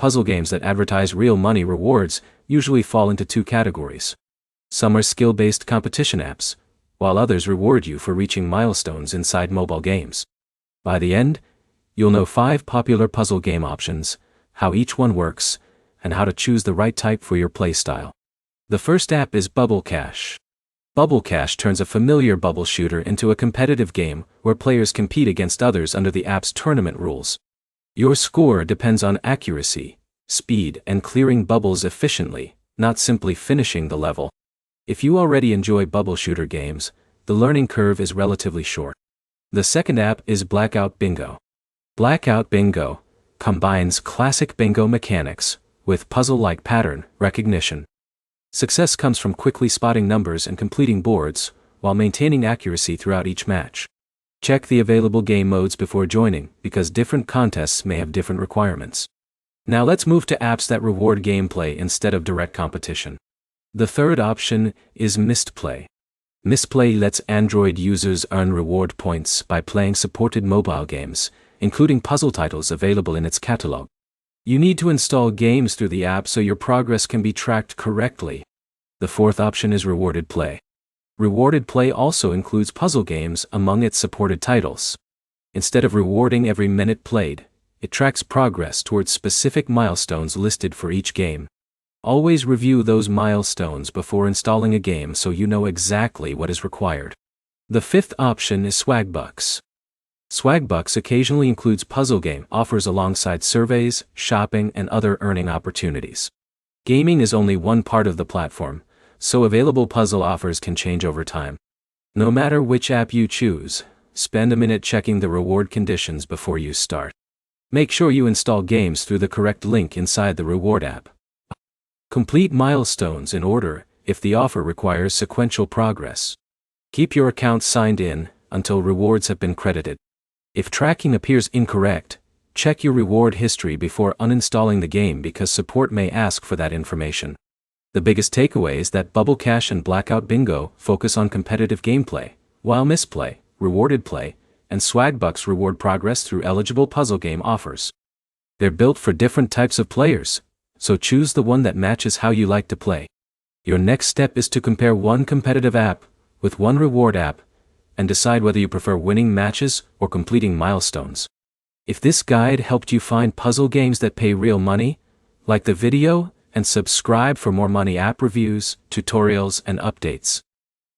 Puzzle games that advertise real money rewards usually fall into two categories. Some are skill-based competition apps, while others reward you for reaching milestones inside mobile games. By the end, you'll know 5 popular puzzle game options, how each one works, and how to choose the right type for your playstyle. The first app is Bubble Cash. Bubble Cash turns a familiar bubble shooter into a competitive game where players compete against others under the app's tournament rules. Your score depends on accuracy, speed, and clearing bubbles efficiently, not simply finishing the level. If you already enjoy bubble shooter games, the learning curve is relatively short. The second app is Blackout Bingo. Blackout Bingo combines classic bingo mechanics with puzzle-like pattern recognition. Success comes from quickly spotting numbers and completing boards, while maintaining accuracy throughout each match. Check the available game modes before joining, because different contests may have different requirements. Now let's move to apps that reward gameplay instead of direct competition. The third option is Mistplay. Mistplay lets Android users earn reward points by playing supported mobile games, including puzzle titles available in its catalog. You need to install games through the app so your progress can be tracked correctly. The fourth option is Rewarded Play. Rewarded Play also includes puzzle games among its supported titles. Instead of rewarding every minute played, it tracks progress towards specific milestones listed for each game. Always review those milestones before installing a game so you know exactly what is required. The fifth option is Swagbucks. Swagbucks occasionally includes puzzle game offers alongside surveys, shopping, and other earning opportunities. Gaming is only one part of the platform, so available puzzle offers can change over time. No matter which app you choose, spend a minute checking the reward conditions before you start. Make sure you install games through the correct link inside the reward app. Complete milestones in order if the offer requires sequential progress. Keep your account signed in until rewards have been credited. If tracking appears incorrect, check your reward history before uninstalling the game because support may ask for that information. The biggest takeaway is that Bubble Cash and Blackout Bingo focus on competitive gameplay, while Mistplay, Rewarded Play, and Swagbucks reward progress through eligible puzzle game offers. They're built for different types of players, so choose the one that matches how you like to play. Your next step is to compare one competitive app with one reward app and decide whether you prefer winning matches or completing milestones. If this guide helped you find puzzle games that pay real money, like the video and subscribe for more money app reviews, tutorials, and updates.